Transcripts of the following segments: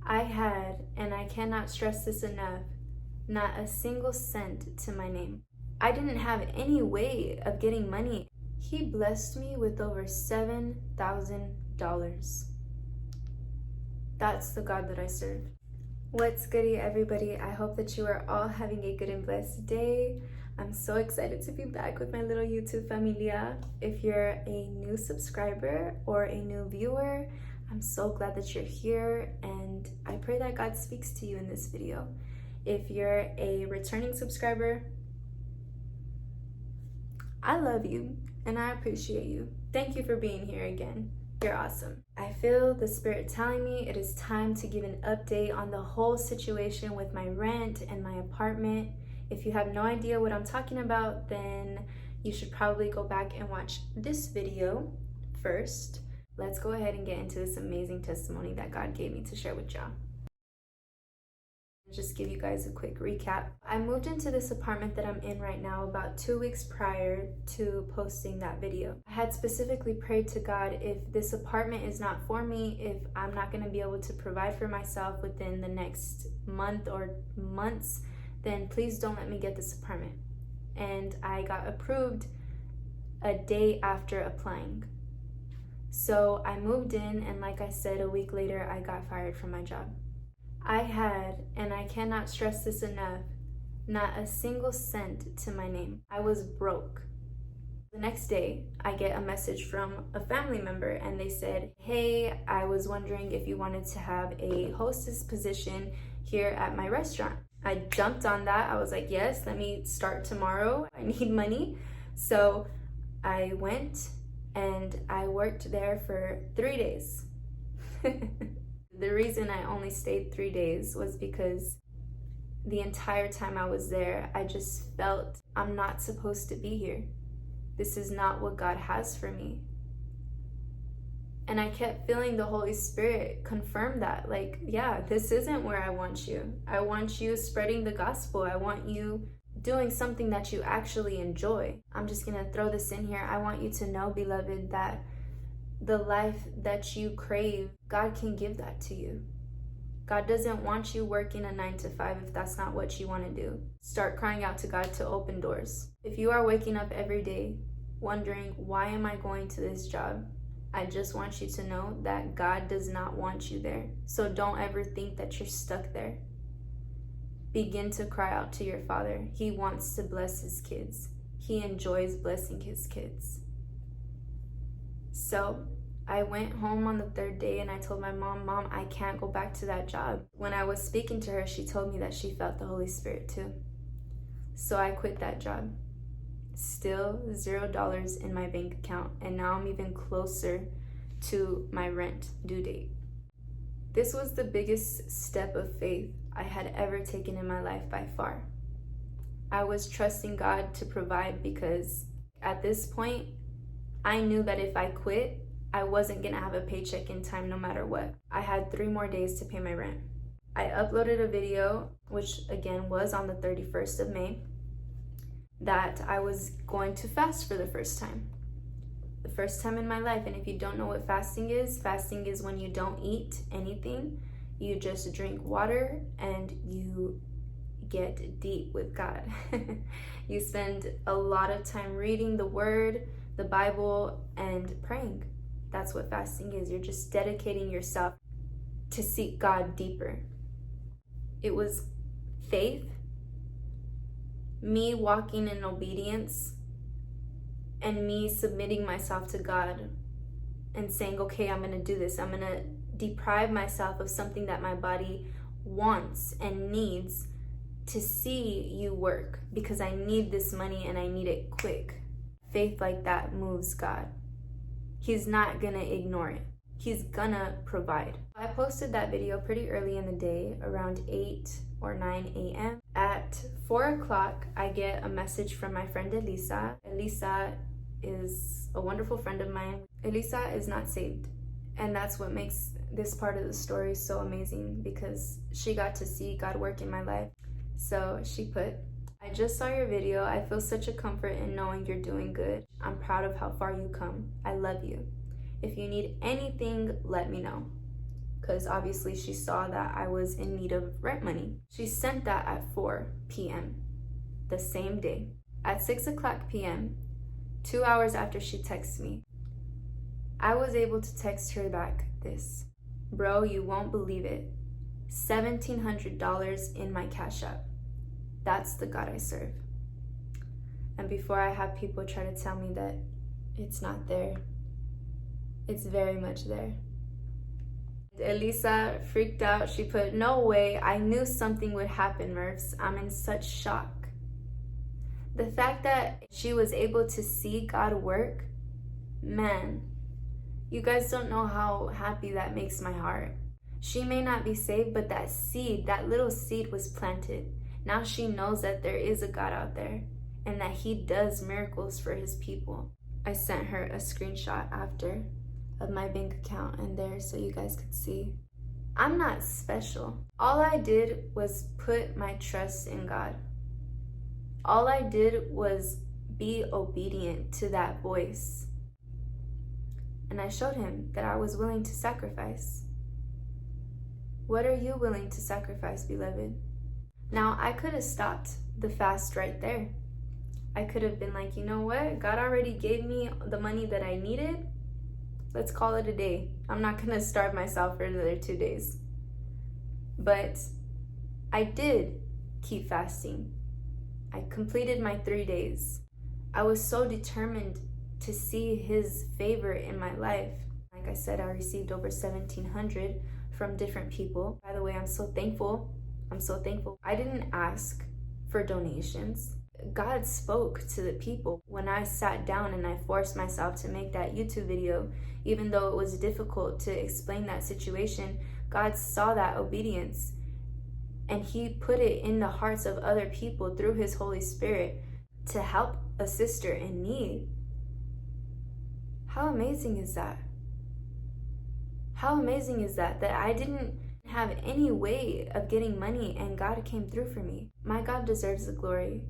I had, and I cannot stress this enough, not a single cent to my name. I didn't have any way of getting money. He blessed me with over $7,000. That's the God that I serve. What's goody, everybody? I hope that you are all having a good and blessed day. I'm so excited to be back with my little YouTube familia. If you're a new subscriber or a new viewer, I'm so glad that you're here, and I pray that God speaks to you in this video. If you're a returning subscriber, I love you and I appreciate you. Thank you for being here again. You're awesome. I feel the Spirit telling me it is time to give an update on the whole situation with my rent and my apartment. If you have no idea what I'm talking about, then you should probably go back and watch this video first. Let's go ahead and get into this amazing testimony that God gave me to share with y'all. Just give you guys a quick recap. I moved into this apartment that I'm in right now about 2 weeks prior to posting that video. I had specifically prayed to God, if this apartment is not for me, if I'm not going to be able to provide for myself within the next month or months, then please don't let me get this apartment. And I got approved a day after applying. So I moved in, and like I said, a week later I got fired from my job. I had, and I cannot stress this enough, not a single cent to my name. I was broke. The next day, I get a message from a family member, and they said, hey, I was wondering if you wanted to have a hostess position here at my restaurant. I jumped on that. I was like, yes, let me start tomorrow. I need money. So I went and I worked there for 3 days. The reason I only stayed 3 days was because the entire time I was there, I just felt I'm not supposed to be here. This is not what God has for me. And I kept feeling the Holy Spirit confirm that. Like, yeah, this isn't where I want you. I want you spreading the gospel. I want you doing something that you actually enjoy. I'm just gonna throw this in here. I want you to know, beloved, that the life that you crave, God can give that to you. God doesn't want you working a 9 to 5 if that's not what you want to do. Start crying out to God to open doors. If you are waking up every day wondering, why am I going to this job? I just want you to know that God does not want you there. So don't ever think that you're stuck there. Begin to cry out to your Father. He wants to bless his kids. He enjoys blessing his kids. So I went home on the 3rd day and I told my mom, I can't go back to that job. When I was speaking to her, she told me that she felt the Holy Spirit too. So I quit that job. Still $0 in my bank account, and now I'm even closer to my rent due date. This was the biggest step of faith I had ever taken in my life by far. I was trusting God to provide because at this point, I knew that if I quit, I wasn't gonna have a paycheck in time no matter what. I had 3 more days to pay my rent. I uploaded a video, which again was on the 31st of May, that I was going to fast for the first time. The first time in my life. And if you don't know what fasting is when you don't eat anything. You just drink water and you get deep with God. You spend a lot of time reading the Word, the Bible, and praying. That's what fasting is. You're just dedicating yourself to seek God deeper. It was faith, me walking in obedience, and me submitting myself to God and saying, okay, I'm gonna do this. I'm gonna deprive myself of something that my body wants and needs to see you work, because I need this money and I need it quick. Faith like that moves God. He's not gonna ignore it. He's gonna provide. I posted that video pretty early in the day, around 8 or 9 a.m. At 4 o'clock, I get a message from my friend Elisa. Elisa is a wonderful friend of mine. Elisa is not saved. And that's what makes this part of the story so amazing, because she got to see God work in my life. So she put, I just saw your video. I feel such a comfort in knowing you're doing good. I'm proud of how far you come. I love you. If you need anything, let me know. because obviously she saw that I was in need of rent money. She sent that at 4 p.m. the same day. At 6 o'clock p.m., 2 hours after she texted me, I was able to text her back this. Bro, you won't believe it. $1,700 in my Cashapp. That's the God I serve. And before I have people try to tell me that it's not there, it's very much there. Elisa freaked out. She put, no way, I knew something would happen, Murphs. I'm in such shock. The fact that she was able to see God work, man, you guys don't know how happy that makes my heart. She may not be saved, but that seed, that little seed was planted. Now she knows that there is a God out there and that he does miracles for his people. I sent her a screenshot after of my bank account and there so you guys could see. I'm not special. All I did was put my trust in God. All I did was be obedient to that voice. And I showed him that I was willing to sacrifice. What are you willing to sacrifice, beloved? Now, I could have stopped the fast right there. I could have been like, you know what? God already gave me the money that I needed. Let's call it a day. I'm not going to starve myself for another 2 days. But I did keep fasting. I completed my 3 days. I was so determined to see his favor in my life. Like I said, I received over $1,700 from different people. By the way, I'm so thankful. I'm so thankful. I didn't ask for donations. God spoke to the people. When I sat down and I forced myself to make that YouTube video, even though it was difficult to explain that situation, God saw that obedience and he put it in the hearts of other people through his Holy Spirit to help a sister in need. How amazing is that? How amazing is that I didn't have any way of getting money and God came through for me. My God deserves the glory.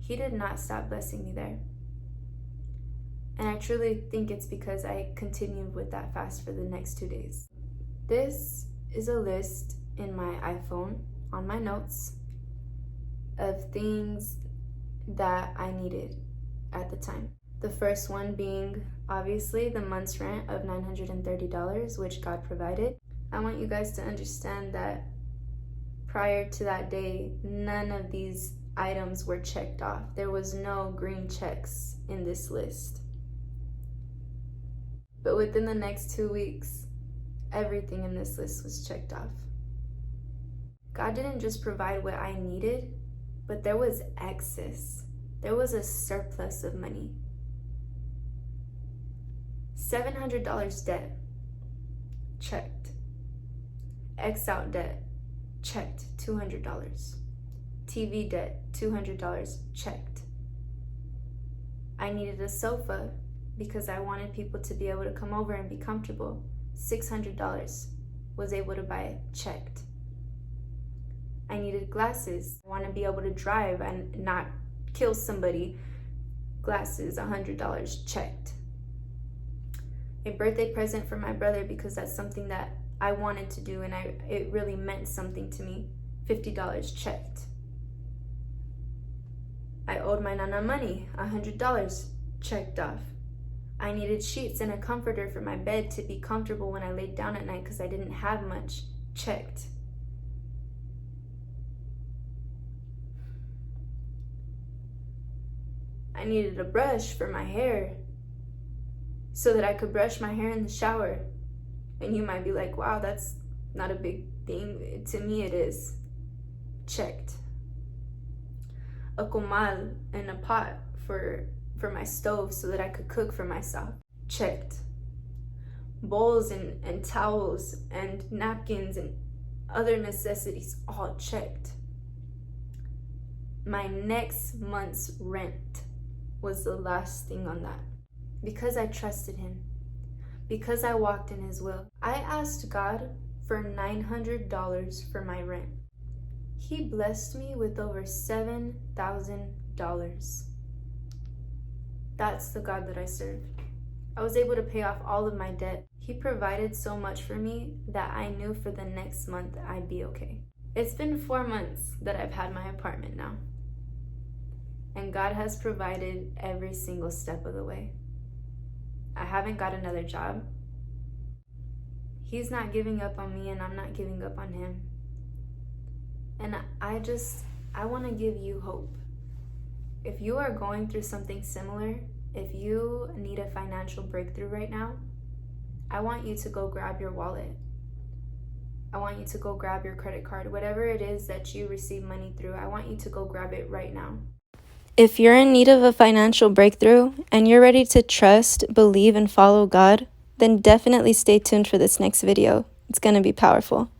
He did not stop blessing me there. And I truly think it's because I continued with that fast for the next 2 days. This is a list in my iPhone on my notes of things that I needed at the time. The first one being obviously the month's rent of $930, which God provided. I want you guys to understand that prior to that day, none of these items were checked off. There was no green checks in this list. But within the next 2 weeks, everything in this list was checked off. God didn't just provide what I needed, but there was excess. There was a surplus of money. $700 debt, checked. X-out debt, checked, $200. TV debt, $200, checked. I needed a sofa because I wanted people to be able to come over and be comfortable. $600, was able to buy it, checked. I needed glasses. I want to be able to drive and not kill somebody. Glasses, $100, checked. A birthday present for my brother because that's something that I wanted to do and it really meant something to me. $50, checked. I owed my nana money, $100, checked off. I needed sheets and a comforter for my bed to be comfortable when I laid down at night because I didn't have much, checked. I needed a brush for my hair so that I could brush my hair in the shower. And you might be like, wow, that's not a big thing. To me, it is. Checked. A comal and a pot for my stove so that I could cook for myself. Checked. Bowls and towels and napkins and other necessities, all checked. My next month's rent was the last thing on that. Because I trusted him. Because I walked in his will. I asked God for $900 for my rent. He blessed me with over $7,000. That's the God that I serve. I was able to pay off all of my debt. He He provided so much for me that I knew for the next month I'd be okay. It's been 4 months that I've had my apartment now, and God has provided every single step of the way. I haven't got another job. He's not giving up on me, and I'm not giving up on him. And I want to give you hope. If you are going through something similar, if you need a financial breakthrough right now, I want you to go grab your wallet. I want you to go grab your credit card. Whatever it is that you receive money through, I want you to go grab it right now. If you're in need of a financial breakthrough and you're ready to trust, believe, and follow God, then definitely stay tuned for this next video. It's going to be powerful.